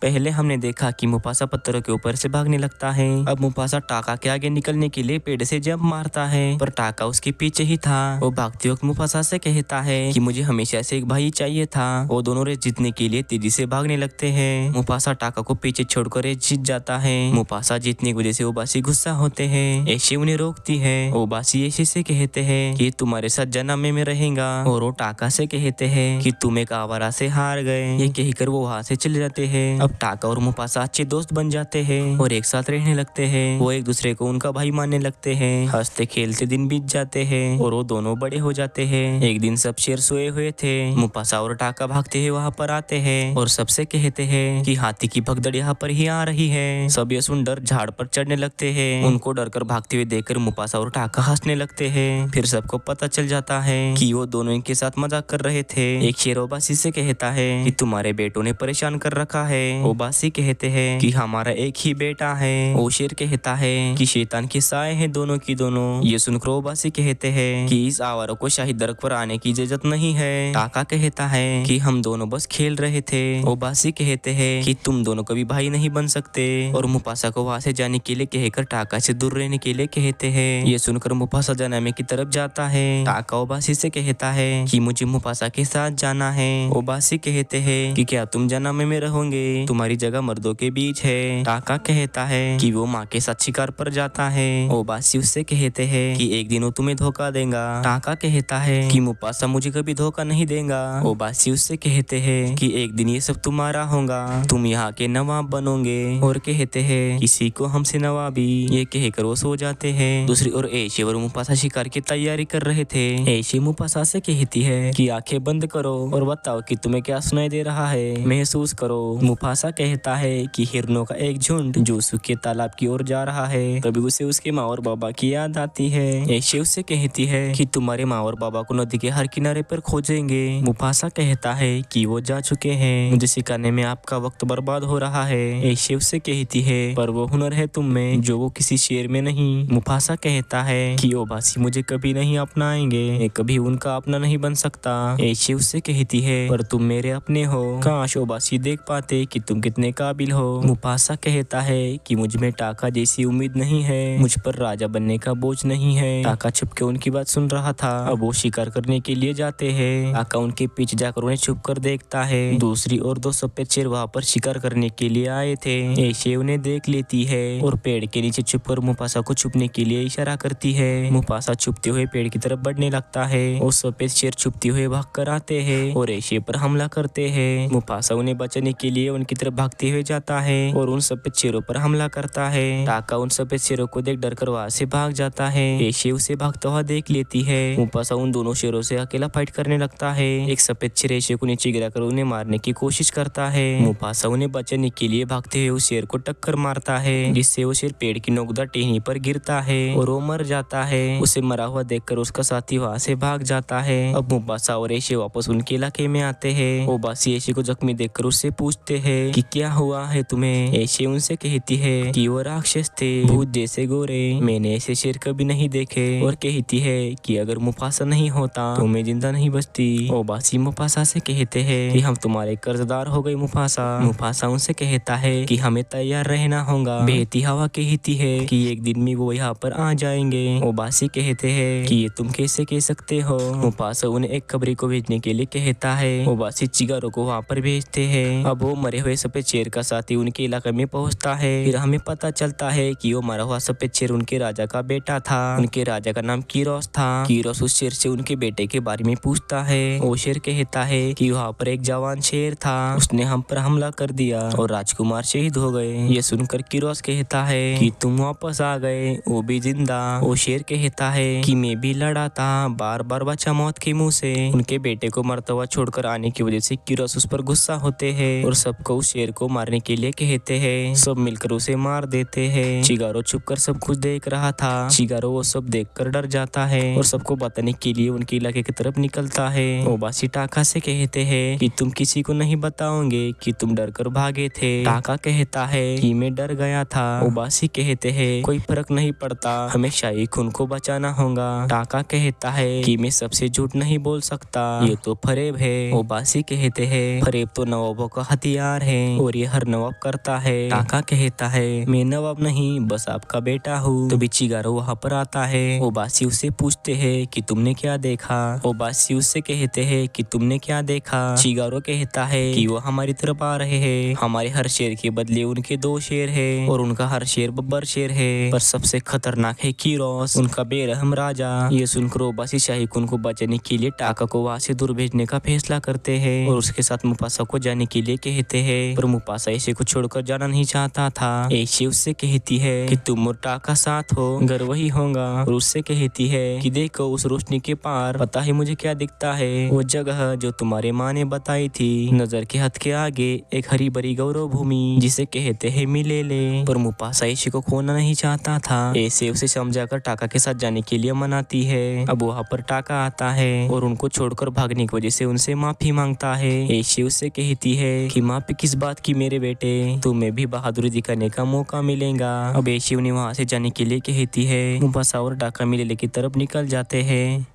पहले हमने देखा कि मुफासा पत्थरों के ऊपर से भागने लगता है। अब मुफासा टाका के आगे निकलने के लिए पेड़ से जंप मारता है, पर टाका उसके पीछे ही था। वो भागते वक्त मुफासा से कहता है कि मुझे हमेशा से एक भाई चाहिए था। वो दोनों रेस जीतने के लिए तेजी से भागने लगते हैं। मुफासा टाका को पीछे छोड़कर रेस जीत जाता है। मुफासा जीतने की वजह से ओबासी गुस्सा होते हैं। ऐशे उन्हें रोकती है। ओबासी ऐशे से कहते हैं कि तुम्हारे साथ जन्म में रहेगा, और वो टाका से कहते हैं कि तुम एक आवारा से हार गए। ये कहकर वो वहाँ से चले जाते हैं। अब टाका और मुफासा अच्छे दोस्त बन जाते हैं और एक साथ रहने लगते हैं। वो एक दूसरे को उनका भाई मानने लगते हैं। हंसते खेलते दिन बीत जाते हैं और वो दोनों बड़े हो जाते हैं। एक दिन सब शेर सोए हुए थे। मुफासा और टाका भागते हुए वहाँ पर आते हैं और सबसे कहते हैं कि हाथी की भगदड़ यहाँ पर ही आ रही है। सब ये सुनकर झाड़ पर चढ़ने लगते हैं। उनको डर कर भागते हुए देखकर मुफासा और टाका हंसने लगते हैं। फिर सबको पता चल जाता है कि वो दोनों इनके साथ मजाक कर रहे थे। एक शेर ओबासी से कहता है कि तुम्हारे बेटों ने परेशान कर रखा है। ओबासी कहते हैं कि हमारा एक ही बेटा है। वो शेर कहता है कि शैतान के साए हैं दोनों की दोनों। ये सुनकर ओबासी कहते हैं कि इस आवारों को शाही दरख्त पर आने की इजाजत नहीं है। टाका कहता है कि हम दोनों बस खेल रहे थे। ओबासी कहते हैं कि तुम दोनों कभी भाई नहीं बन सकते, और मुफासा को वहाँ से जाने के लिए कहकर टाका से दूर रहने के लिए कहते हैं। ये सुनकर मुफासा जनामे की तरफ जाता है। टाका ओबासी से कहता है कि मुझे मुफासा के साथ जाना है। ओबासी कहते हैं कि क्या तुम जनामे में रहोगे, तुम्हारी जगह मर्दों के बीच है। टाका कहता है कि वो माँ के साथ शिकार पर जाता है। ओबासी उससे कहते हैं कि एक दिन वो तुम्हें धोखा देगा। टाका कहता है कि मुफासा मुझे कभी धोखा नहीं देगा। ओबासी उससे कहते हैं कि एक दिन ये सब तुम्हारा होगा, तुम यहाँ के नवाब बनोगे। और कहते हैं किसी को हमसे नवाबी। ये कहकर वो सो जाते हैं। दूसरी ओर ऐशे और मुफासा शिकार की तैयारी कर रहे थे। ऐशे मुफासा से कहती है कि आंखें बंद करो और बताओ कि तुम्हें क्या सुनाई दे रहा है, महसूस करो। मुफासा कहता है कि हिरनों का एक झुंड जो सूखे तालाब की ओर जा रहा है। तभी उसे उसके माँ और बाबा की याद आती है। ऐशे उससे कहती है कि तुम्हारे माँ और बाबा को नदी के हर किनारे पर खोजेंगे। मुफासा कहता है कि वो जा चुके हैं, मुझे सिखाने में आपका वक्त बर्बाद हो रहा है। ऐशे उससे कहती है पर वो हुनर है तुम में जो वो किसी शेर में नहीं। मुफासा कहता है कि ओबासी मुझे कभी नहीं अपनाएंगे, मैं कभी उनका अपना नहीं बन सकता। ऐशे उससे कहती है पर तुम मेरे अपने हो, काश ओबासी देख पाते कि तुम कितने काबिल हो। मुफासा कहता है कि मुझ में टाका जैसी उम्मीद नहीं है, मुझ पर राजा बनने का बोझ नहीं है। टाका छुप के उनकी बात सुन रहा था। अब वो शिकार करने के लिए जाते हैं। टाका उनके पीछे जाकर उन्हें छुप कर देखता है। दूसरी ओर दो सफेद शेर वहाँ पर शिकार करने के लिए आए थे। ऐशे उन्हें देख लेती है और पेड़ के नीचे छुपकर मुफासा को छुपने के लिए इशारा करती है। मुफासा छुपते हुए पेड़ की तरफ बढ़ने लगता है और सफेद शेर छुपते हुए भाग कर आते हैं और ऐशे पर हमला करते हैं। मुफासा उन्हें बचाने के लिए उनकी तरफ भागते हुए जाता है और उन सफेद शेरों पर हमला करता है। टाका उन सफेद शेरों को देख डर कर वहाँ से भाग जाता है। ऐशे उसे भागता हुआ देख लेती है। मुफासा उन दोनों शेरों से अकेला फाइट करने लगता है। एक सफेद शेर ऐशे को नीचे गिराकर उन्हें मारने की कोशिश करता है। मुफासा उन्हें बचाने के लिए भागते हुए उस शेर को टक्कर मारता है, जिससे वो शेर पेड़ की नोकदार टहनी पर गिरता है और वो मर जाता है। उसे मरा हुआ देखकर उसका साथी वहाँ से भाग जाता है। अब मुफासा और ऐशे वापस उनके इलाके में आते हैं। ओबासी ऐशे को जख्मी देखकर उससे पूछते हैं कि क्या हुआ है तुम्हें। ऐशे उनसे कहती है कि वो राक्षस थे, भूत जैसे गोरे, मैंने ऐसे शेर कभी नहीं देखे। और कहती है कि अगर मुफासा नहीं होता तो मैं जिंदा नहीं बचती। ओबासी मुफासा से कहते हैं कि हम तुम्हारे कर्जदार हो गए। मुफासा उनसे कहता है कि हमें तैयार रहना होगा। बहती हवा कहती है कि एक दिन में वो यहाँ पर आ जाएंगे। ओबासी कहते हैं कि ये तुम कैसे कह सकते हो। मुफासा उन्हें एक खबरी को भेजने के लिए कहता है। ओबासी चिगारों को वहाँ पर भेजते हैं। अब वो मरे हुए सफेद शेर का साथी उनके इलाके में पहुँचता है। फिर हमें पता चलता है कि वो मरा हुआ सफेद शेर उनके राजा का बेटा था। उनके राजा का नाम कीरोस था। कीरोस उस शेर से उनके बेटे के बारे में पूछता है। वो शेर कहता है कि वहाँ पर एक जवान शेर था, उसने हम पर हमला कर दिया और राजकुमार शहीद हो गए। ये सुनकर कीरोस कहता है कि तुम वापस आ गए, वो भी जिंदा। वो शेर कहता है कि मैं भी लड़ा था, बार बार बचा मौत के मुंह से। उनके बेटे को मरता हुआ छोड़कर आने की वजह से कीरोस उस पर गुस्सा होते हैं और सबको उस शेर को मारने के लिए कहते हैं। सब मिलकर उसे मार देते हैं। चिगारो छुपकर सब कुछ देख रहा था। चिगारो वो सब देखकर डर जाता है और सबको बताने के लिए उनके इलाके की तरफ निकलता है। ओबासी टाका से कहते हैं कि तुम किसी को नहीं बताओगे कि तुम डर कर भागे थे। टाका कहता है कि मैं डर गया था। ओबासी कहते हैं कोई फर्क नहीं पड़ता, हमें शाही खून को बचाना होगा। टाका कहता है कि मैं सबसे झूठ नहीं बोल सकता, ये तो फरेब है। ओबासी कहते हैं फरेब तो नवाबों का हथियार है। है और ये हर नवाब करता है। टाका कहता है मैं नवाब नहीं बस आपका बेटा हूँ। तो चिगारो वहाँ पर आता है। ओबासी उससे पूछते हैं कि तुमने क्या देखा। ओबासी उससे कहते हैं कि तुमने क्या देखा। चिगारो कहता है कि वो हमारी तरफ आ रहे हैं। हमारे हर शेर के बदले उनके 2 शेर है और उनका हर शेर बब्बर शेर है, पर सबसे खतरनाक है कीरोस, उनका बेरहम राजा। ये सुनकर ओबासी शाहीकुन को बचाने के लिए टाका को वहाँ से दूर भेजने का फैसला करते हैं और उसके साथ मुफासा को जाने के लिए कहते हैं, पर मुफासा ऐशे को छोड़कर जाना नहीं चाहता था। ऐशे उससे कहती है कि तुम और टाका साथ हो, घर वही होगा, और उससे कहती है कि देखो उस रोशनी के पार पता है मुझे क्या दिखता है, वो जगह जो तुम्हारे माँ ने बताई थी। नजर के हद के आगे एक हरी भरी गौरव भूमि जिसे कहते हैं मिलेले। पर मुफासा ऐशे को खोना नहीं चाहता था। ऐसे उसे समझाकर टाका के साथ जाने के लिए मनाती है। अब वहाँ पर टाका आता है और उनको छोड़कर भागने की वजह से उनसे माफी मांगता है। ऐशे उससे कहती है कि माफी किस बात की मेरे बेटे, तुम्हें भी बहादुरी दिखाने का मौका मिलेगा। अब ऐशे उन्हें वहाँ से जाने के लिए कहती है। मुफासा और टाका मिलेले की तरफ निकल जाते हैं।